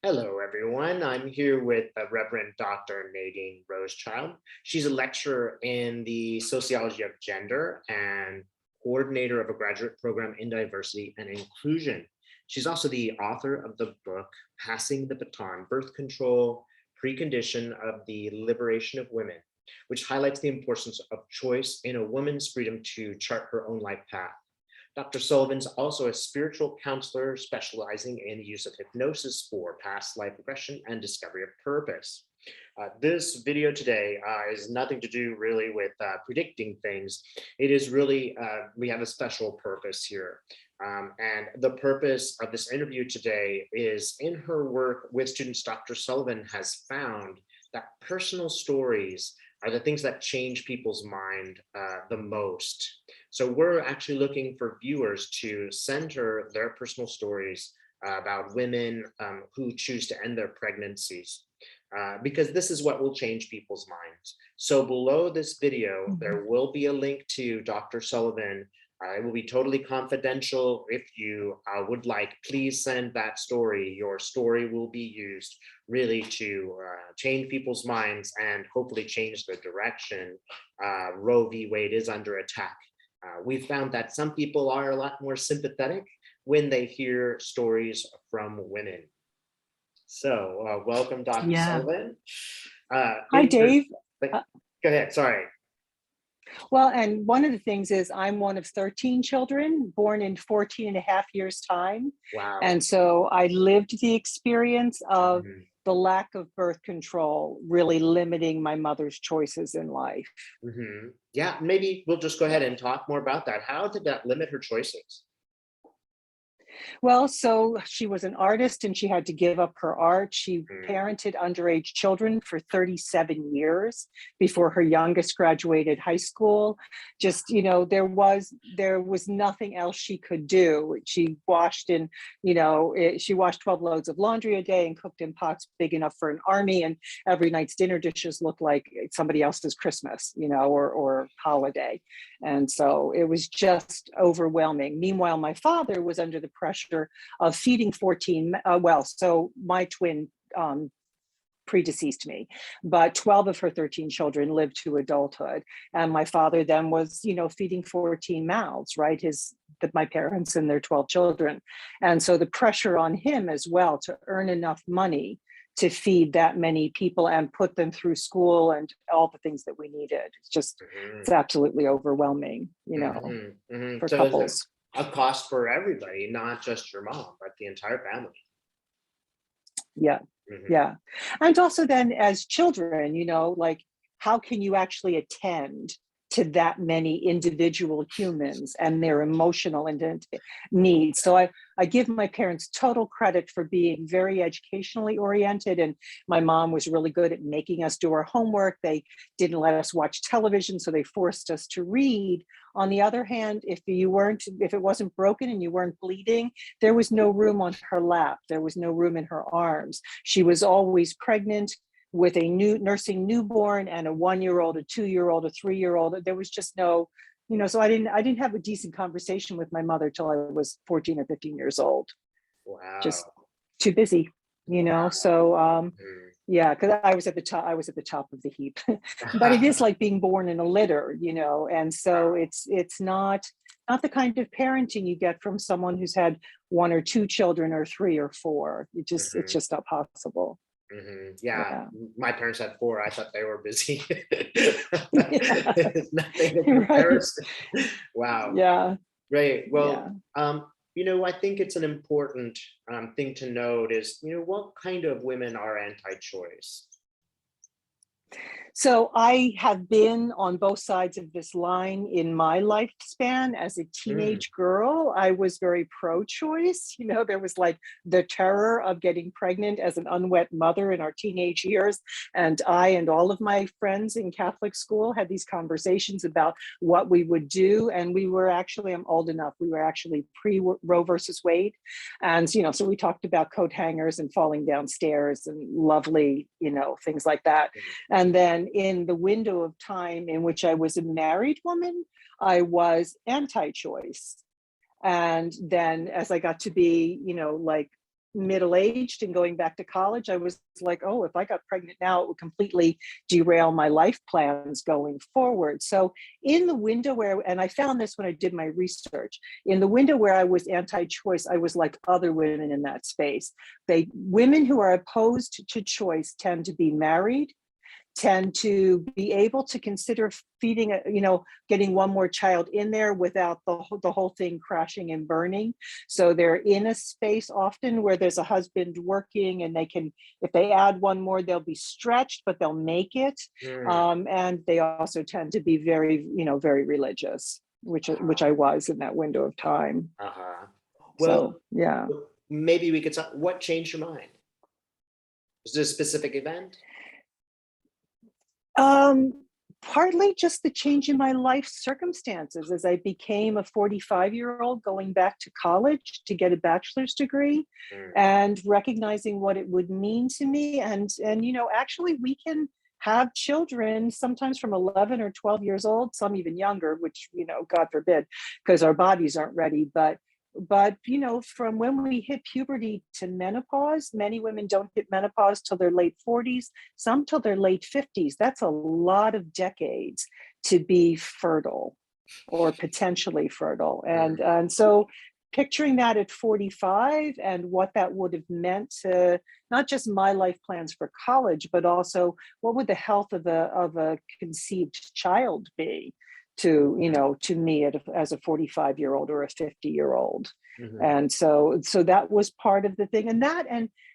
Hello, everyone. I'm here with Reverend Dr. Nadine Rosechild. She's a lecturer in the sociology of gender and coordinator of a graduate program in diversity and inclusion. She's also the author of the book, Passing the Baton, Birth Control, Precondition of the Liberation of Women, which highlights the importance of choice in a woman's freedom to chart her own life path. Dr. Sullivan's also a spiritual counselor specializing in the use of hypnosis for past life regression and discovery of purpose. This video today is nothing to do really with predicting things. It is really, we have a special purpose here. And the purpose of this interview today is in her work with students, Dr. Sullivan has found that personal stories are the things that change people's mind the most. So we're actually looking for viewers to center their personal stories about women who choose to end their pregnancies, because this is what will change people's minds. So below this video, there will be a link to Dr. Sullivan. It will be totally confidential. If you would like, please send that story. Your story will be used really to change people's minds and hopefully change the direction Roe v. Wade is under attack. We found that some people are a lot more sympathetic when they hear stories from women. So welcome, Dr. Yeah. Sullivan. Hi, Dave. Go ahead, sorry. Well, and one of the things is I'm one of 13 children born in 14 and a half years time. Wow. And so I lived the experience of the lack of birth control really limiting my mother's choices in life. Yeah, maybe we'll just go ahead and talk more about that. How did that limit her choices? Well, so she was an artist and she had to give up her art. She parented underage children for 37 years before her youngest graduated high school. Just, there was nothing else she could do. She washed she washed 12 loads of laundry a day and cooked in pots big enough for an army. And every night's dinner dishes looked like somebody else's Christmas, or holiday. And so it was just overwhelming. Meanwhile, my father was under the pressure of feeding 14, so my twin predeceased me, but 12 of her 13 children lived to adulthood. And my father then was, feeding 14 mouths, right? My parents and their 12 children. And so the pressure on him as well to earn enough money to feed that many people and put them through school and all the things that we needed. It's absolutely overwhelming, for so couples. A cost for everybody, not just your mom, but the entire family. Yeah. Yeah. And also then as children, how can you actually attend to that many individual humans and their emotional needs? So I give my parents total credit for being very educationally oriented. And my mom was really good at making us do our homework. They didn't let us watch television, so they forced us to read. On the other hand, if it wasn't broken and you weren't bleeding, there was no room on her lap. There was no room in her arms. She was always pregnant with a nursing newborn and a 1-year-old, a 2-year-old, a 3-year-old. There was just no, so I didn't have a decent conversation with my mother till I was 14 or 15 years old. Wow. Just too busy, Wow. So yeah, because I was at the top of the heap. But it is like being born in a litter, and so it's not the kind of parenting you get from someone who's had 1 or 2 children or 3 or 4. It's just not possible. Yeah, my parents had 4. I thought they were busy. Yeah. Nothing in comparison. Right. Wow. Yeah. Right. Well, I think it's an important thing to note is, what kind of women are anti-choice? So I have been on both sides of this line in my lifespan. As a teenage girl, I was very pro-choice. There was like the terror of getting pregnant as an unwed mother in our teenage years. And I and all of my friends in Catholic school had these conversations about what we would do. And I'm old enough, we were actually pre-Roe versus Wade. And, so we talked about coat hangers and falling down stairs and lovely, things like that. And then in the window of time in which I was a married woman, I was anti-choice. And then as I got to be, middle-aged and going back to college, I was like, oh, if I got pregnant now, it would completely derail my life plans going forward. So in the window where, and I found this when I did my research, in the window where I was anti-choice, I was like other women in that space. Women who are opposed to choice tend to be married, tend to be able to consider feeding, getting one more child in there without the whole thing crashing and burning. So they're in a space often where there's a husband working, and they can, if they add one more, they'll be stretched, but they'll make it. And they also tend to be very, very religious, which I was in that window of time. Well, so, yeah. Maybe we could talk, what changed your mind? Was there a specific event? Partly just the change in my life circumstances as I became a 45-year-old going back to college to get a bachelor's degree and recognizing what it would mean to me. And actually we can have children sometimes from 11 or 12 years old, some even younger, which, God forbid, because our bodies aren't ready. But from when we hit puberty to menopause, many women don't hit menopause till their late 40s, some till their late 50s. That's a lot of decades to be fertile or potentially fertile. And so picturing that at 45 and what that would have meant to not just my life plans for college, but also what would the health of a conceived child be to me as a 45-year-old or a 50-year-old. And so that was part of the thing. And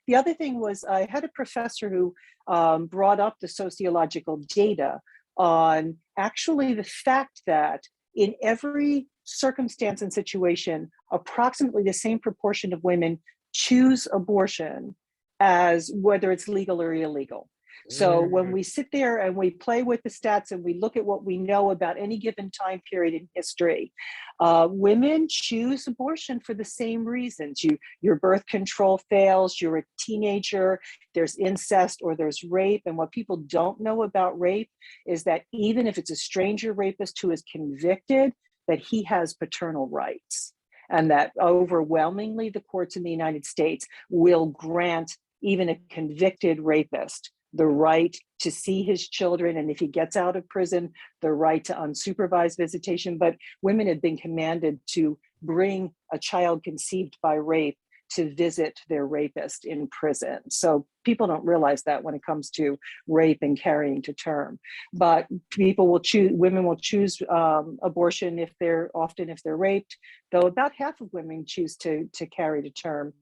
the other thing was I had a professor who brought up the sociological data on actually the fact that in every circumstance and situation, approximately the same proportion of women choose abortion as whether it's legal or illegal. So when we sit there and we play with the stats and we look at what we know about any given time period in history, women choose abortion for the same reasons. Your birth control fails, you're a teenager, there's incest or there's rape. And what people don't know about rape is that even if it's a stranger rapist who is convicted, that he has paternal rights. And that overwhelmingly the courts in the United States will grant even a convicted rapist the right to see his children, and if he gets out of prison, the right to unsupervised visitation. But women have been commanded to bring a child conceived by rape to visit their rapist in prison. So people don't realize that when it comes to rape and carrying to term. But women will choose abortion if they're raped, though about half of women choose to carry to term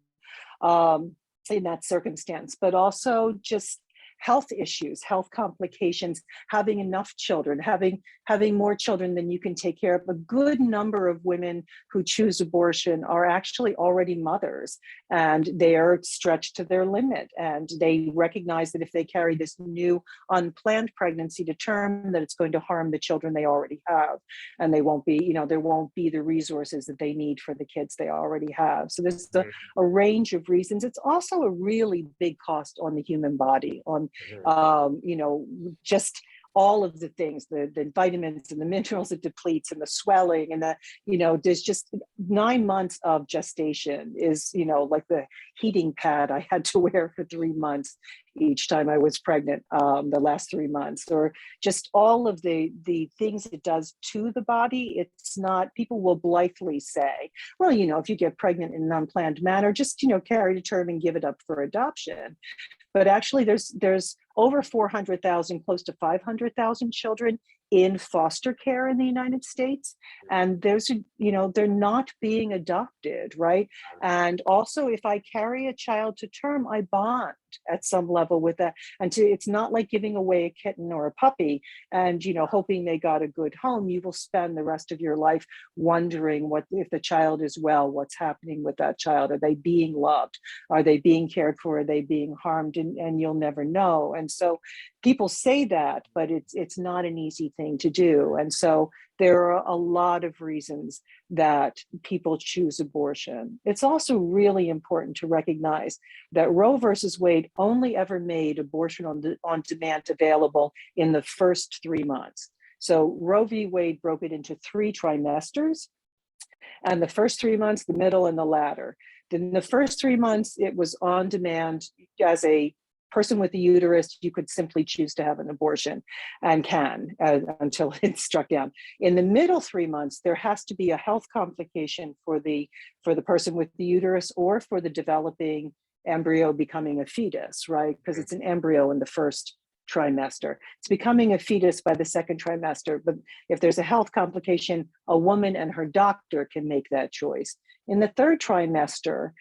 in that circumstance. But also just health issues, health complications, having enough children, having more children than you can take care of. A good number of women who choose abortion are actually already mothers, and they are stretched to their limit. And they recognize that if they carry this new unplanned pregnancy to term, that it's going to harm the children they already have. And there won't be the resources that they need for the kids they already have. So there's a range of reasons. It's also a really big cost on the human body, on just all of the things, the vitamins and the minerals it depletes and the swelling and there's just 9 months of gestation is, like the heating pad I had to wear for 3 months each time I was pregnant, the last 3 months, or just all of the things it does to the body. It's not, people will blithely say, well, if you get pregnant in an unplanned manner, just, carry to term and give it up for adoption. But actually there's over 400,000, close to 500,000 children in foster care in the United States. And they're not being adopted, right? And also if I carry a child to term, I bond at some level with that. And it's not like giving away a kitten or a puppy and, hoping they got a good home. You will spend the rest of your life wondering if the child is well, what's happening with that child. Are they being loved? Are they being cared for? Are they being harmed? And you'll never know. And so people say that, but it's not an easy thing to do. And so there are a lot of reasons that people choose abortion. It's also really important to recognize that Roe versus Wade only ever made abortion on demand available in the first 3 months. So Roe v. Wade broke it into 3 trimesters. And the first 3 months, the middle, and the latter. Then the first 3 months, it was on demand. As a person with a uterus, you could simply choose to have an abortion, and can until it's struck down. In the middle 3 months, there has to be a health complication for the person with the uterus, or for the developing embryo becoming a fetus, right? Because it's an embryo in the first trimester. It's becoming a fetus by the second trimester. But if there's a health complication, a woman and her doctor can make that choice. In the third trimester,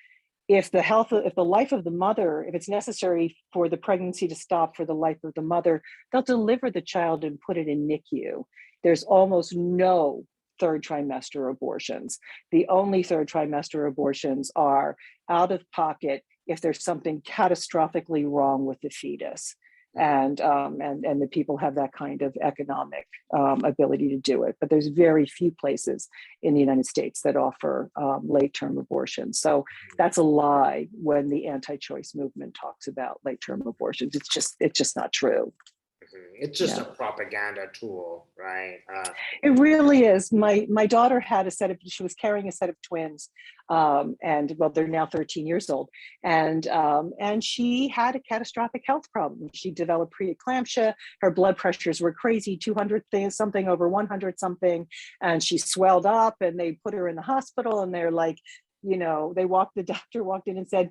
if the life of the mother, if it's necessary for the pregnancy to stop for the life of the mother, they'll deliver the child and put it in NICU. There's almost no third trimester abortions. The only third trimester abortions are out of pocket if there's something catastrophically wrong with the fetus. And the people have that kind of economic ability to do it. But there's very few places in the United States that offer late-term abortion. So that's a lie when the anti-choice movement talks about late-term abortions. It's just not true. It's just a propaganda tool, right? It really is. My daughter had she was carrying a set of twins, and well, they're now 13 years old, and she had a catastrophic health problem. She developed preeclampsia. Her blood pressures were crazy, 200 something over 100 something, and she swelled up. And they put her in the hospital, and they're like, the doctor walked in and said,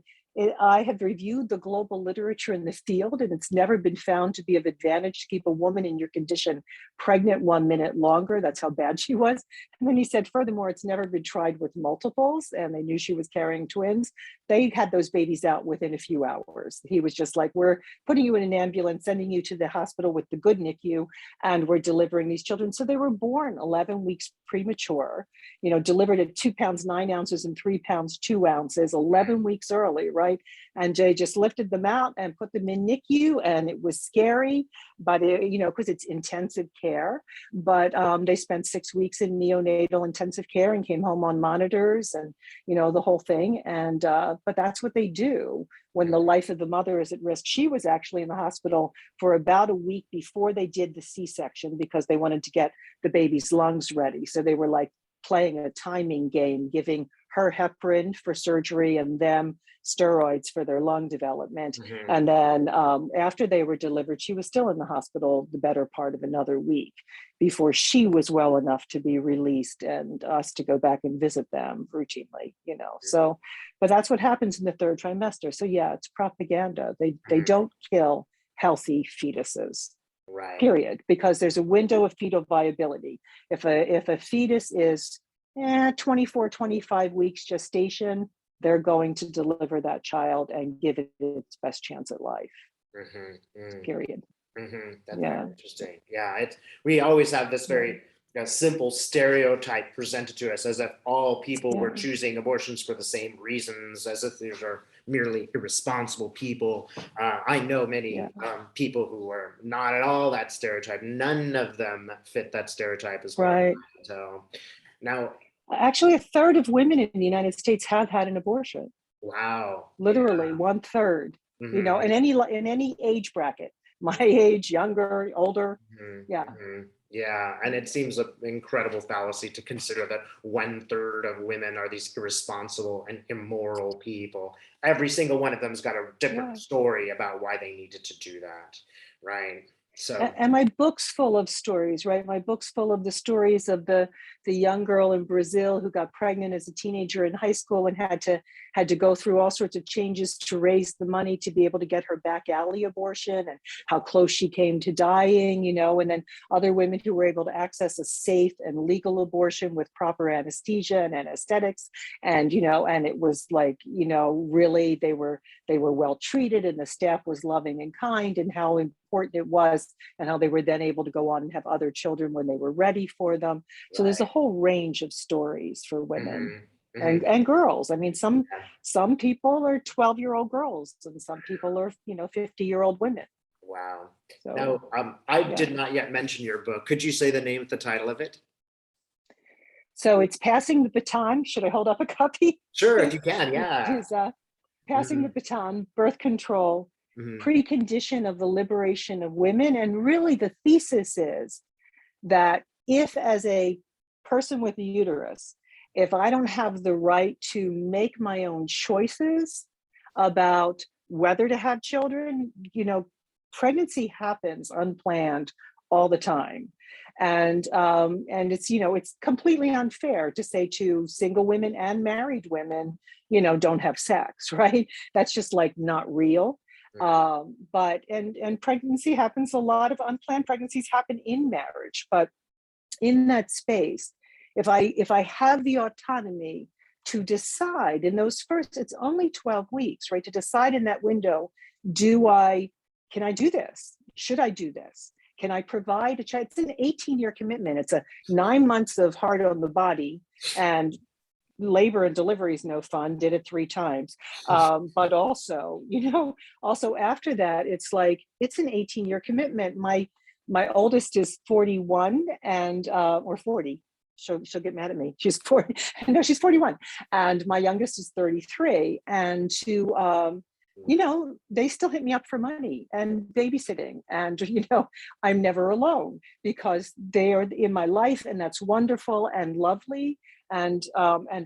I have reviewed the global literature in the field, and it's never been found to be of advantage to keep a woman in your condition pregnant 1 minute longer. That's how bad she was. And then he said, furthermore, it's never been tried with multiples, and they knew she was carrying twins. They had those babies out within a few hours. He was just like, we're putting you in an ambulance, sending you to the hospital with the good NICU, and we're delivering these children. So they were born 11 weeks premature, delivered at 2 pounds, 9 ounces and 3 pounds, 2 ounces, 11 weeks early, right? And Jay just lifted them out and put them in NICU, and it was scary, but because it's intensive care. But they spent 6 weeks in neonatal intensive care and came home on monitors, and the whole thing. And but that's what they do when the life of the mother is at risk. She was actually in the hospital for about a week before they did the C-section, because they wanted to get the baby's lungs ready. So they were like playing a timing game, giving her heparin for surgery and them steroids for their lung development. And then after they were delivered, she was still in the hospital the better part of another week before she was well enough to be released and us to go back and visit them routinely, So, but that's what happens in the third trimester. So yeah, it's propaganda. They don't kill healthy fetuses. Right. Period, because there's a window of fetal viability. If a fetus is 24, 25 weeks gestation, they're going to deliver that child and give it its best chance at life. Period. That's very interesting. Yeah, we always have this very simple stereotype presented to us, as if all people were choosing abortions for the same reasons, as if these are merely irresponsible people. I know many people who were not at all that stereotype. None of them fit that stereotype as well. Right. So now, actually, a third of women in the United States have had an abortion. Wow. Literally 1/3. In any age bracket, my age, younger, older. Yeah, and it seems an incredible fallacy to consider that 1/3 of women are these irresponsible and immoral people. Every single one of them's got a different story about why they needed to do that, right? So, and my book's full of stories, right? My book's full of the stories of the young girl in Brazil who got pregnant as a teenager in high school and had to go through all sorts of changes to raise the money to be able to get her back alley abortion, and how close she came to dying, and then other women who were able to access a safe and legal abortion with proper anesthesia and anesthetics. And, and it was like, really they were well treated, and the staff was loving and kind, and how important it was, and how they were then able to go on and have other children when they were ready for them. So there's a whole range of stories for women and girls. I mean, some people are 12-year-old girls, and some people are 50-year-old women. Wow. So, now, I did not yet mention your book. Could you say the name of the title of it? So it's Passing the Baton. Should I hold up a copy? Sure, if you can. It is Passing the Baton, Birth Control, Precondition of the Liberation of Women. And really the thesis is that if, as a person with a uterus, if I don't have the right to make my own choices about whether to have children, pregnancy happens unplanned all the time. And it's, it's completely unfair to say to single women and married women, don't have sex, right? That's just like not real. But pregnancy happens, a lot of unplanned pregnancies happen in marriage, but in that space, if I have the autonomy to decide in those first, it's only 12 weeks, right? To decide in that window, can I do this? Should I do this? Can I provide a child? It's an 18-year commitment. It's a 9 months of hard on the body, and labor and delivery is no fun. Did it 3 times. But also, also after that, it's like, it's an 18-year commitment. My oldest is 41 or 40. She'll get mad at me. She's 40. No, she's 41. And my youngest is 33. And they still hit me up for money and babysitting. And, I'm never alone because they are in my life, and that's wonderful and lovely. And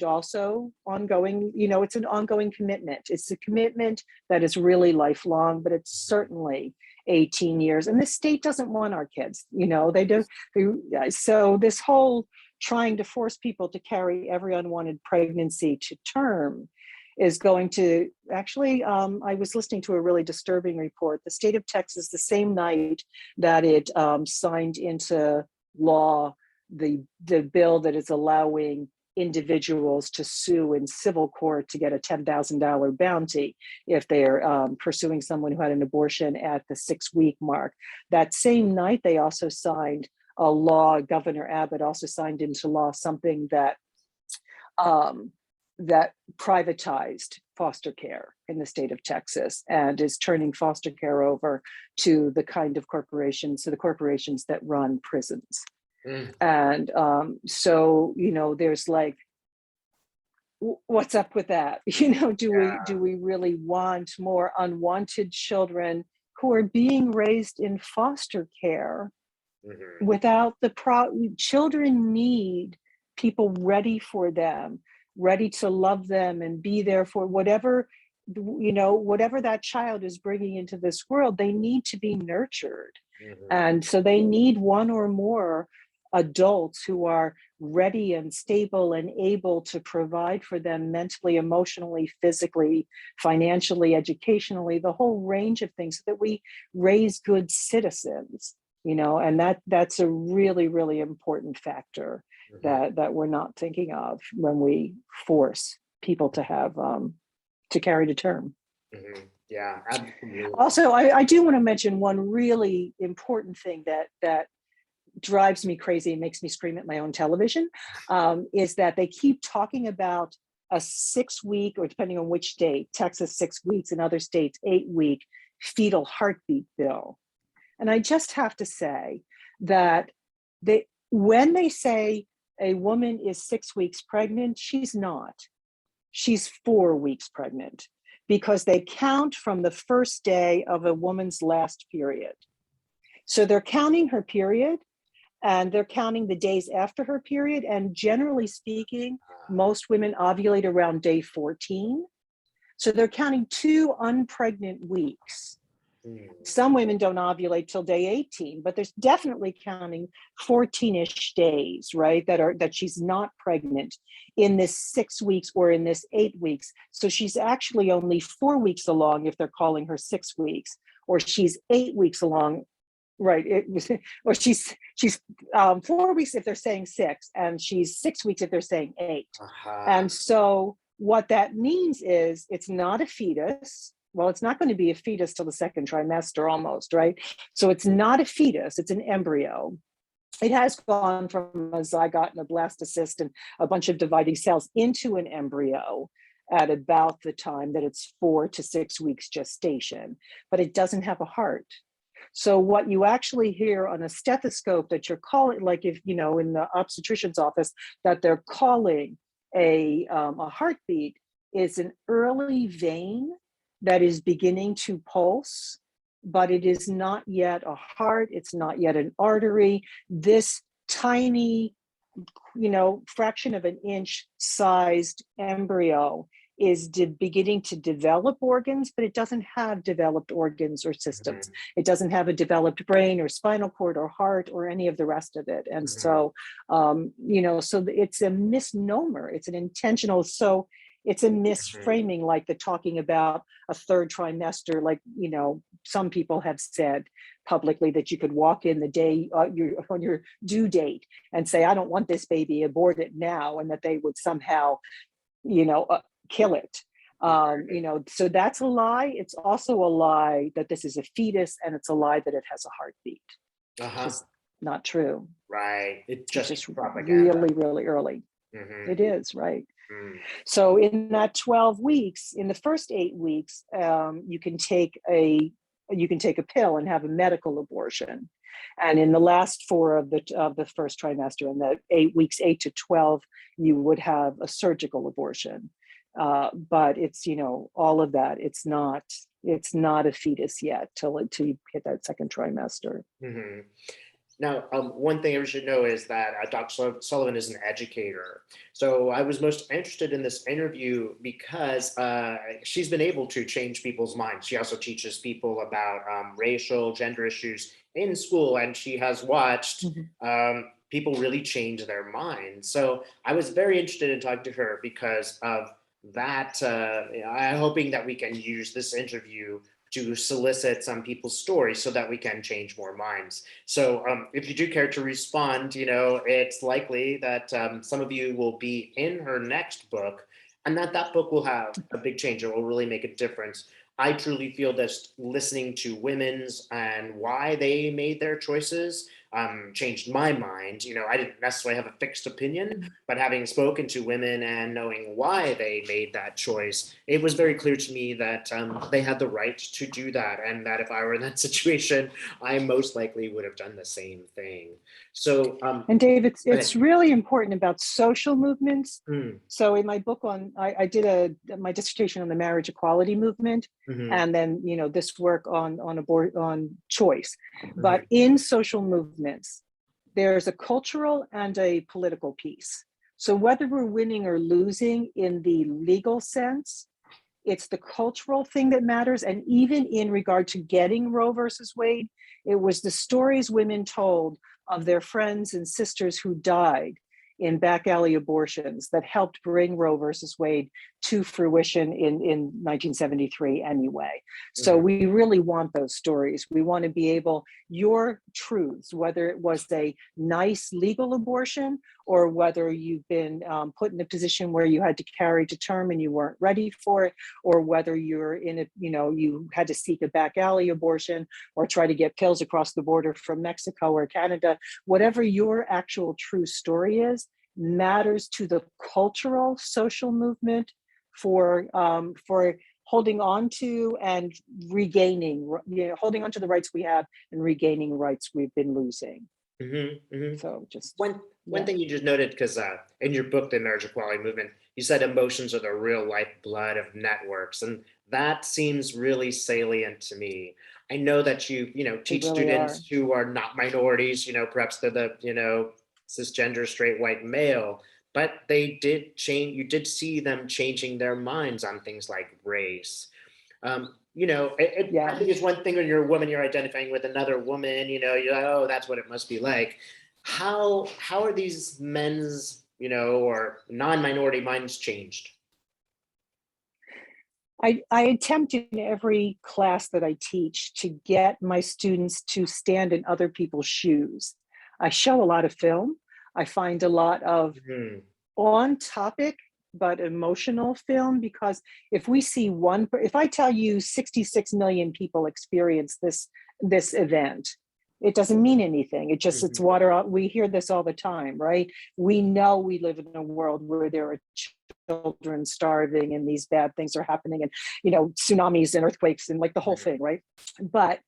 also ongoing, it's an ongoing commitment. It's a commitment that is really lifelong, but it's certainly 18 years. And the state doesn't want our kids, they do. So this whole trying to force people to carry every unwanted pregnancy to term is going to actually, I was listening to a really disturbing report. The state of Texas, the same night that it signed into law the bill that is allowing individuals to sue in civil court to get a $10,000 bounty if they're pursuing someone who had an abortion at the 6-week mark. That same night, they also signed a law, Governor Abbott also signed into law something that that privatized foster care in the state of Texas and is turning foster care over to the kind of corporations, to the corporations that run prisons. And so, there's like, what's up with that? Do we really want more unwanted children who are being raised in foster care without children need people ready for them, ready to love them and be there for whatever that child is bringing into this world. They need to be nurtured. And so they need one or more adults who are ready and stable and able to provide for them mentally, emotionally, physically, financially, educationally, the whole range of things, so that we raise good citizens, and that's a really, really important factor that we're not thinking of when we force people to have to carry to term. Yeah, absolutely. Also, I do want to mention one really important thing that drives me crazy and makes me scream at my own television, is that they keep talking about a 6-week, or depending on which state, Texas 6 weeks, in other states 8-week fetal heartbeat bill. And I just have to say that when they say a woman is 6 weeks pregnant, she's not. She's 4 weeks pregnant, because they count from the first day of a woman's last period. So they're counting her period, and they're counting the days after her period. And generally speaking, most women ovulate around day 14. So they're counting 2 unpregnant weeks. Some women don't ovulate till day 18, but there's definitely counting 14-ish days, right? That she's not pregnant in this 6 weeks or in this 8 weeks. So she's actually only 4 weeks along if they're calling her 6 weeks, or she's 8 weeks along. Right, or she's 4 weeks if they're saying 6, and she's 6 weeks if they're saying 8. And so what that means is it's not a fetus. Well, it's not going to be a fetus till the 2nd trimester almost, right? So it's not a fetus, it's an embryo. It has gone from a zygote and a blastocyst and a bunch of dividing cells into an embryo at about the time that it's 4 to 6 weeks gestation, but it doesn't have a heart. So what you actually hear on a stethoscope that you're calling, like if, in the obstetrician's office, that they're calling a heartbeat, is an early vein that is beginning to pulse, but it is not yet a heart. It's not yet an artery. This tiny fraction of an inch sized embryo is beginning to develop organs, but it doesn't have developed organs or systems. It doesn't have a developed brain or spinal cord or heart or any of the rest of it. And so, so it's a misnomer. It's an intentional. So it's a misframing, like the talking about a third trimester, like, some people have said publicly that you could walk in the day on your due date and say, I don't want this baby, abort it now, and that they would somehow, kill it. So that's a lie. It's also a lie that this is a fetus, and it's a lie that it has a heartbeat. Just not true. Right. It's just propaganda. Really, really early. It is, right. So in that 12 weeks, in the first 8 weeks, you can take a pill and have a medical abortion. And in the last 4 of the first trimester, in the 8 weeks, 8 to 12, you would have a surgical abortion. But it's, all of that. It's not a fetus yet till you hit that second trimester. Now, one thing I should know is that Dr. Sullivan is an educator. So I was most interested in this interview because she's been able to change people's minds. She also teaches people about racial, gender issues in school, and she has watched people really change their minds. So I was very interested in talking to her because of that. I'm hoping that we can use this interview to solicit some people's stories so that we can change more minds. So if you do care to respond, it's likely that some of you will be in her next book, and that book will have a big change. It will really make a difference. I truly feel that listening to women's and why they made their choices changed my mind. I didn't necessarily have a fixed opinion, but having spoken to women and knowing why they made that choice, it was very clear to me that they had the right to do that, and that if I were in that situation, I most likely would have done the same thing. So, and Dave, it's really important about social movements. So in my book I did my dissertation on the marriage equality movement, and then this work on choice. But in social movements, there's a cultural and a political piece. So whether we're winning or losing in the legal sense, it's the cultural thing that matters. And even in regard to getting Roe versus Wade, it was the stories women told of their friends and sisters who died in back alley abortions that helped bring Roe versus Wade to fruition in 1973 anyway. So we really want those stories. We want to be able, your truths, whether it was a nice legal abortion or whether you've been put in a position where you had to carry to term and you weren't ready for it, or whether you're in a, you had to seek a back alley abortion or try to get pills across the border from Mexico or Canada, whatever your actual true story is, matters to the cultural social movement for holding on to and regaining, holding on to the rights we have and regaining rights we've been losing. So just one thing you just noted, because in your book, The Marriage Equality Movement, you said emotions are the real lifeblood of networks, and that seems really salient to me. I know that you teach really students who are not minorities, perhaps they're the cisgender straight white male, but they did change. You did see them changing their minds on things like race. I think it's one thing when you're a woman, you're identifying with another woman, you're like, oh, that's what it must be like. How are these men's, or non-minority minds changed? I attempt in every class that I teach to get my students to stand in other people's shoes. I show a lot of film. I find a lot of on topic but emotional film, because if we see if I tell you 66 million people experience this event, it doesn't mean anything. It's water out. We hear this all the time, right? We know we live in a world where there are children starving and these bad things are happening, and tsunamis and earthquakes and like the whole thing, right? But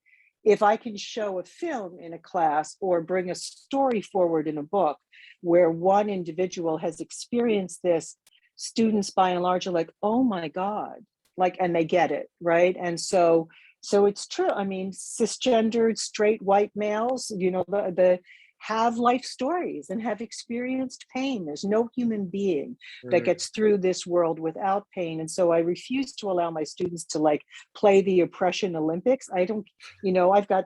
if I can show a film in a class or bring a story forward in a book where one individual has experienced this, students by and large are like, oh my God, and they get it, right? And so it's true. I mean, cisgendered, straight white males, have life stories and have experienced pain. There's no human being that Mm, gets through this world without pain. And so I refuse to allow my students to like play the oppression Olympics. I don't, I've got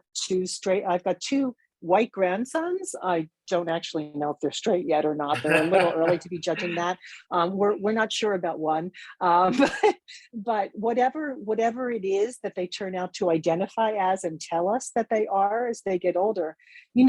two white grandsons. I don't actually know if they're straight yet or not. They're a little early to be judging that. We're not sure about one, but whatever it is that they turn out to identify as and tell us that they are as they get older, they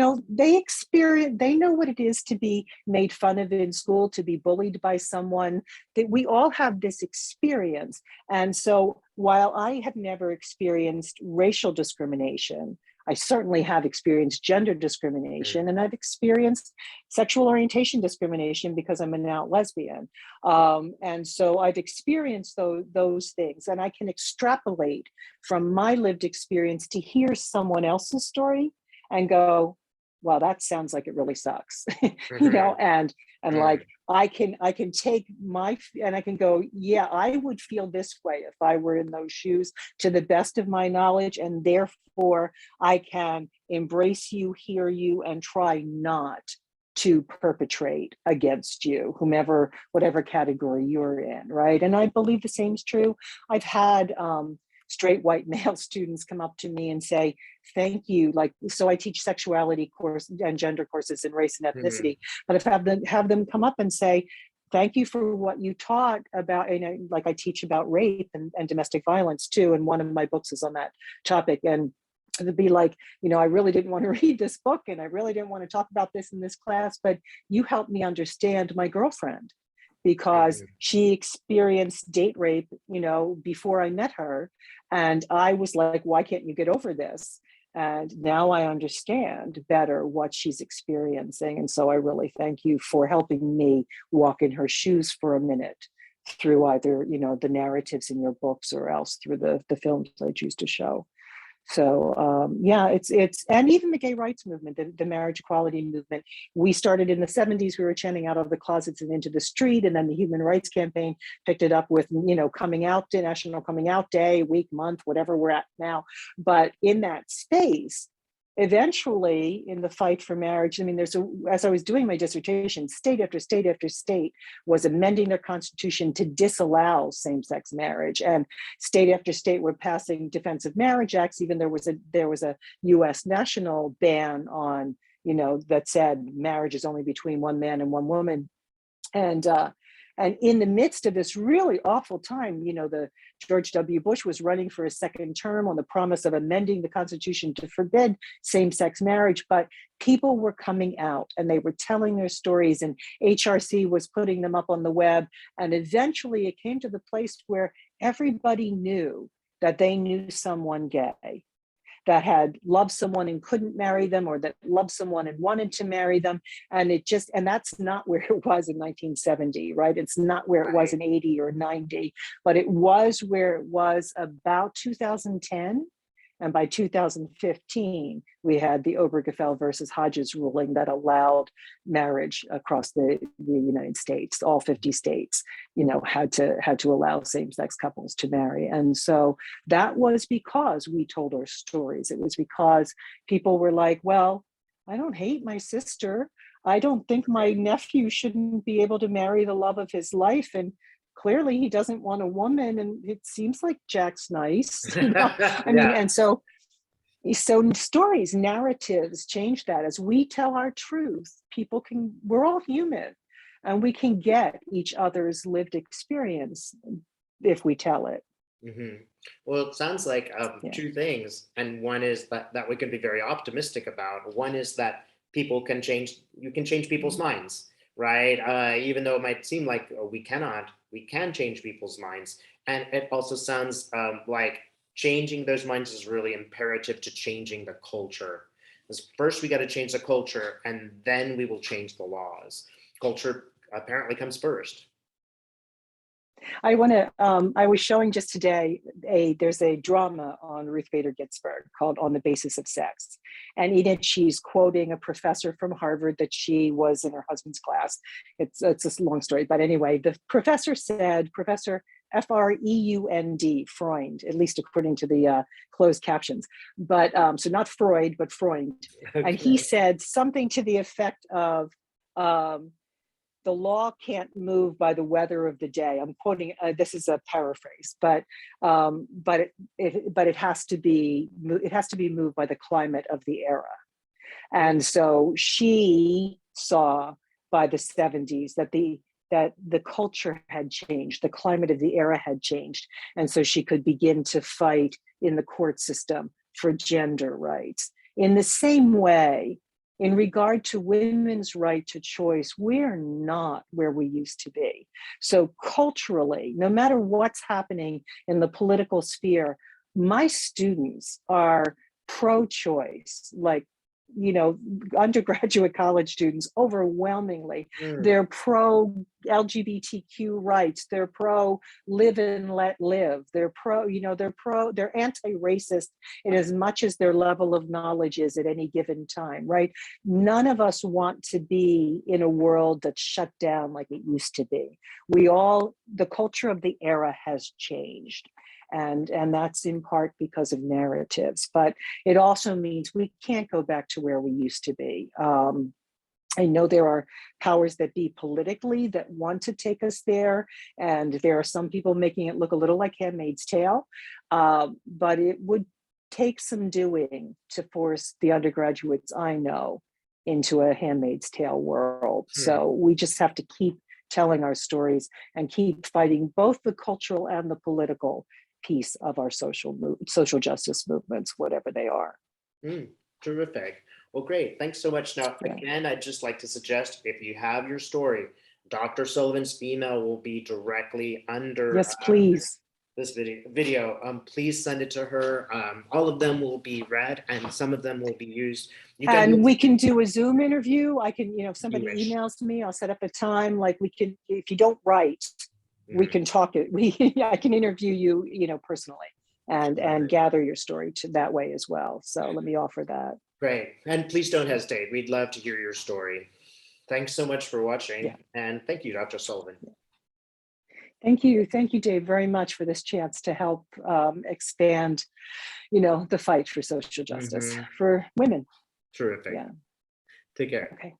know what it is to be made fun of in school, to be bullied by someone. That we all have this experience, and so while I have never experienced racial discrimination, I certainly have experienced gender discrimination, and I've experienced sexual orientation discrimination because I'm an out lesbian. And so I've experienced those things, and I can extrapolate from my lived experience to hear someone else's story and go, well, that sounds like it really sucks, and like I can take and I can go, yeah, I would feel this way if I were in those shoes to the best of my knowledge, and therefore I can embrace you, hear you, and try not to perpetrate against you, whatever category you're in, right? And I believe the same is true. I've had straight white male students come up to me and say, thank you. Like, so I teach sexuality course and gender courses in race and ethnicity, but I've have them come up and say, thank you for what you taught about, like I teach about rape and domestic violence too. And one of my books is on that topic. And to be like, I really didn't want to read this book and I really didn't want to talk about this in this class, but you helped me understand my girlfriend because she experienced date rape, before I met her. And I was like, why can't you get over this? And now I understand better what she's experiencing. And so I really thank you for helping me walk in her shoes for a minute through either, the narratives in your books or else through the films I choose to show. So it's and even the gay rights movement, the marriage equality movement, we started in the 70s. We were chanting out of the closets and into the street, and then the Human Rights Campaign picked it up with coming out day, National Coming Out Day, week, month, whatever we're at now. But in that space, eventually in the fight for marriage, as I was doing my dissertation, state after state after state was amending their constitution to disallow same-sex marriage, and state after state were passing defensive marriage acts. Even there was a US national ban on, that said marriage is only between one man and one woman. And in the midst of this really awful time, the George W. Bush was running for a second term on the promise of amending the Constitution to forbid same-sex marriage, but people were coming out and they were telling their stories, and HRC was putting them up on the web. And eventually it came to the place where everybody knew that they knew someone gay, that had loved someone and couldn't marry them, or that loved someone and wanted to marry them. And that's not where it was in 1970, right? It's not where it was in 80 or 90, but it was where it was about 2010. And by 2015, we had the Obergefell versus Hodges ruling that allowed marriage across the United States. All 50 states, had to allow same-sex couples to marry. And so that was because we told our stories. It was because people were like, well, I don't hate my sister. I don't think my nephew shouldn't be able to marry the love of his life. And clearly he doesn't want a woman, and it seems like Jack's nice. And so stories, narratives change that. As we tell our truth, we're all human, and we can get each other's lived experience if we tell it. Well, it sounds like two things, and one is that we can be very optimistic about. One is that you can change people's minds, right? Even though it might seem like we can change people's minds. And it also sounds like changing those minds is really imperative to changing the culture. Because first we got to change the culture, and then we will change the laws. Culture apparently comes first. I was showing just today, there's a drama on Ruth Bader Ginsburg called On the Basis of Sex. And in it, she's quoting a professor from Harvard that she was in her husband's class. It's a long story, but anyway, the professor said, Professor Freund, Freund, at least according to the closed captions. But so not Freud, but Freund. And he said something to the effect of, the law can't move by the weather of the day. I'm quoting, this is a paraphrase, but it has to be moved by the climate of the era. And so she saw by the 70s that the culture had changed, the climate of the era had changed. And so she could begin to fight in the court system for gender rights. In the same way, in regard to women's right to choice, we're not where we used to be. So culturally, no matter what's happening in the political sphere, my students are pro-choice, like, you know, undergraduate college students overwhelmingly. They're pro LGBTQ rights. They're pro live and let live. They're they're anti-racist in as much as their level of knowledge is at any given time, right? None of us want to be in a world that's shut down like it used to be. The culture of the era has changed. And that's in part because of narratives, but it also means we can't go back to where we used to be. I know there are powers that be politically that want to take us there, and there are some people making it look a little like Handmaid's Tale, but it would take some doing to force the undergraduates I know into a Handmaid's Tale world. So we just have to keep telling our stories and keep fighting both the cultural and the political piece of our social justice movements, whatever they are. Terrific. Well, great. Thanks so much. Now, again, I'd just like to suggest, if you have your story, Dr. Sullivan's email will be directly under yes, please. This video. Please send it to her. All of them will be read, and some of them will be used. And we can do a Zoom interview. I can, if somebody emails me, I'll set up a time. Like we can, if you don't write, we can talk it. I can interview you, personally, and gather your story that way as well. So let me offer that. Great, and please don't hesitate. We'd love to hear your story. Thanks so much for watching, and thank you, Dr. Sullivan. Thank you, Dave, very much for this chance to help expand, the fight for social justice for women. Terrific. Take care. Okay.